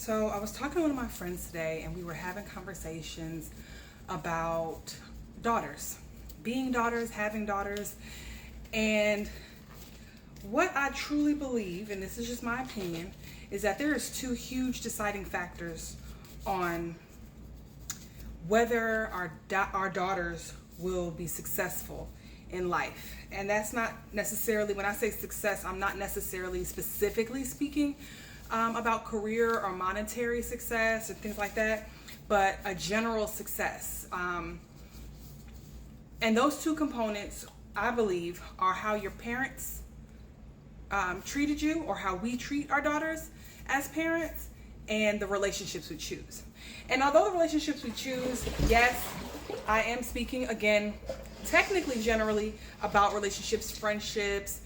So I was talking to one of my friends today, and we were having conversations about daughters, being daughters, having daughters, and what I truly believe, and this is just my opinion, is that there is two huge deciding factors on whether our daughters will be successful in life. And that's not necessarily, when I say success, I'm not necessarily specifically speaking about career or monetary success and things like that, but a general success. And those two components, I believe, are how your parents treated you, or how we treat our daughters as parents, and the relationships we choose. And although the relationships we choose, yes, I am speaking again, technically generally about relationships, friendships,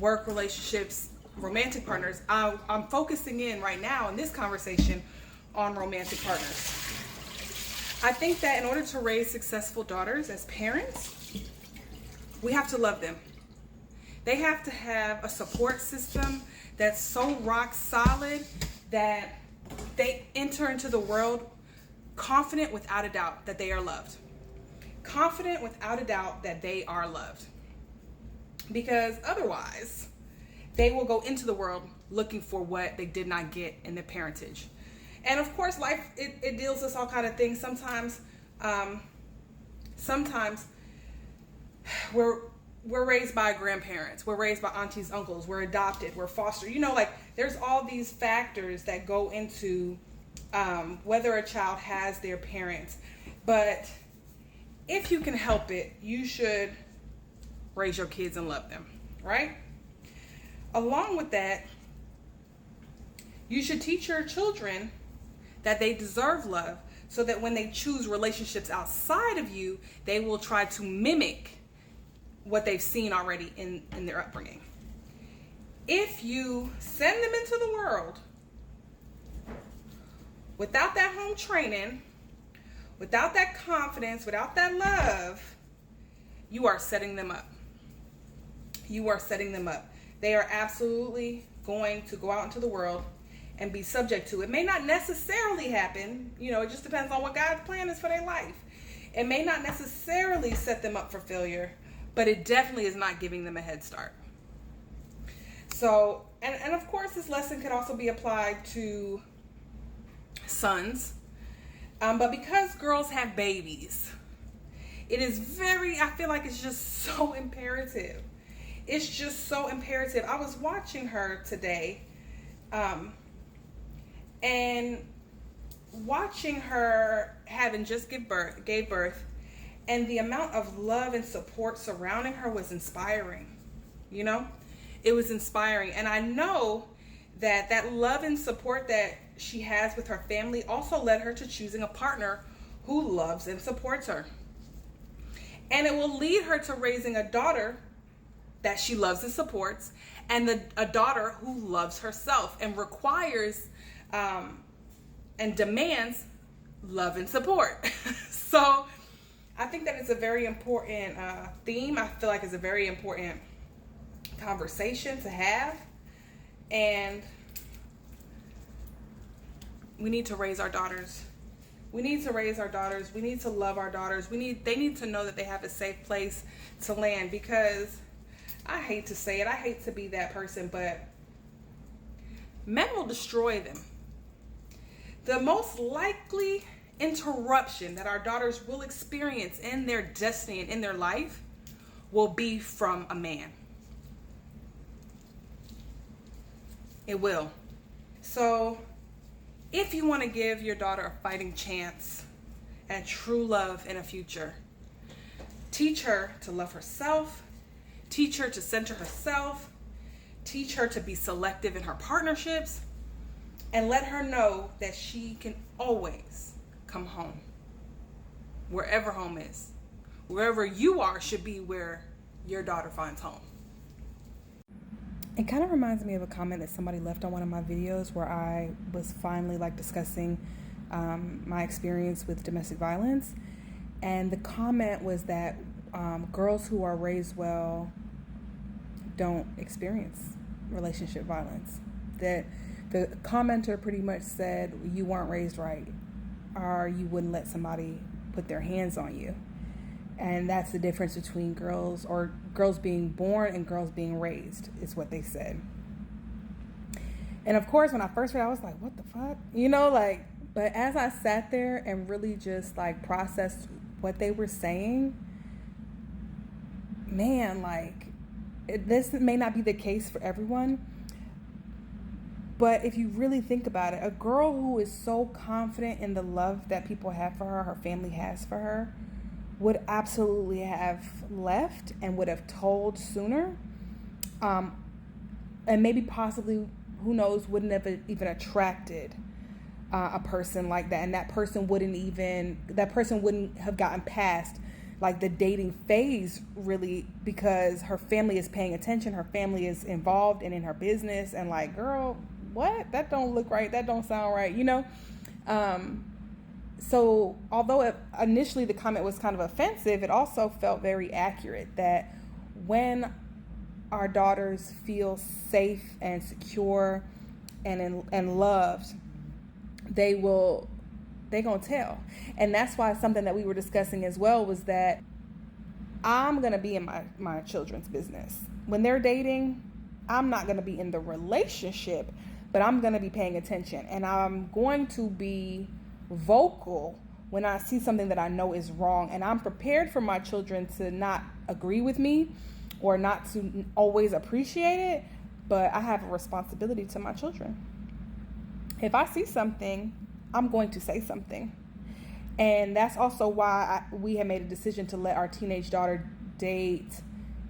work relationships, romantic partners. I'm focusing in right now in this conversation on romantic partners. I think that in order to raise successful daughters as parents, we have to love them. They have to have a support system that's so rock solid that they enter into the world confident without a doubt that they are loved. Confident without a doubt that they are loved. Because otherwise, they will go into the world looking for what they did not get in their parentage. And of course, life, it deals us all kind of things. Sometimes we're raised by grandparents, we're raised by aunties, uncles, we're adopted, we're foster. Like there's all these factors that go into whether a child has their parents. But if you can help it, you should raise your kids and love them, right? Along with that, you should teach your children that they deserve love, so that when they choose relationships outside of you, they will try to mimic what they've seen already in their upbringing. If you send them into the world without that home training, without that confidence, without that love, you are setting them up. You are setting them up. They are absolutely going to go out into the world and be subject to it. It may not necessarily happen. It just depends on what God's plan is for their life. It may not necessarily set them up for failure, but it definitely is not giving them a head start. So, and of course, this lesson could also be applied to sons. But because girls have babies, it is I feel like it's just so imperative. It's just so imperative. I was watching her today, and watching her having just gave birth, and the amount of love and support surrounding her was inspiring. It was inspiring. And I know that love and support that she has with her family also led her to choosing a partner who loves and supports her. And it will lead her to raising a daughter that she loves and supports, and a daughter who loves herself and requires and demands love and support. So I think that it's a very important theme. I feel like it's a very important conversation to have. And we need to raise our daughters. We need to raise our daughters. We need to love our daughters. They need to know that they have a safe place to land, because I hate to say it, I hate to be that person, but men will destroy them. The most likely interruption that our daughters will experience in their destiny and in their life will be from a man. It will. So if you want to give your daughter a fighting chance at true love in a future, teach her to love herself, teach her to center herself, teach her to be selective in her partnerships, and let her know that she can always come home. Wherever home is. Wherever you are should be where your daughter finds home. It kind of reminds me of a comment that somebody left on one of my videos where I was finally discussing my experience with domestic violence. And the comment was that girls who are raised well don't experience relationship violence. That The commenter pretty much said you weren't raised right, or you wouldn't let somebody put their hands on you. And that's the difference between girls being born and girls being raised, is what they said. And of course, when I first read it, I was like, what the fuck? But as I sat there and really just processed what they were saying, man, this may not be the case for everyone. But if you really think about it, a girl who is so confident in the love that people have for her, her family has for her, would absolutely have left and would have told sooner. And maybe possibly, who knows, wouldn't have even attracted a person like that. And that person wouldn't have gotten past the dating phase, really, because her family is paying attention. Her family is involved and in her business. And girl, what? That don't look right. That don't sound right, So although initially the comment was kind of offensive, it also felt very accurate that when our daughters feel safe and secure and loved, they gonna tell. And that's why something that we were discussing as well was that I'm gonna be in my children's business. When they're dating, I'm not gonna be in the relationship, but I'm gonna be paying attention, and I'm going to be vocal when I see something that I know is wrong. And I'm prepared for my children to not agree with me or not to always appreciate it, but I have a responsibility to my children. If I see something, I'm going to say something. And that's also why we have made a decision to let our teenage daughter date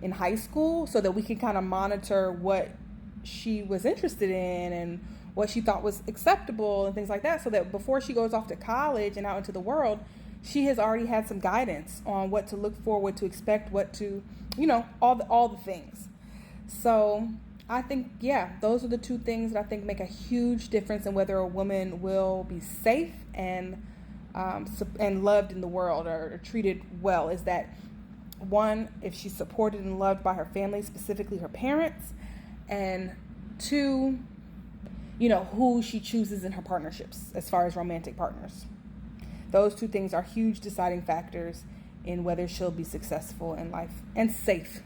in high school, so that we can kind of monitor what she was interested in and what she thought was acceptable and things like that, so that before she goes off to college and out into the world, she has already had some guidance on what to look for, what to expect, what to, all the things. So I think, those are the two things that I think make a huge difference in whether a woman will be safe and loved in the world, or treated well, is that, one, if she's supported and loved by her family, specifically her parents, and two, who she chooses in her partnerships as far as romantic partners. Those two things are huge deciding factors in whether she'll be successful in life and safe.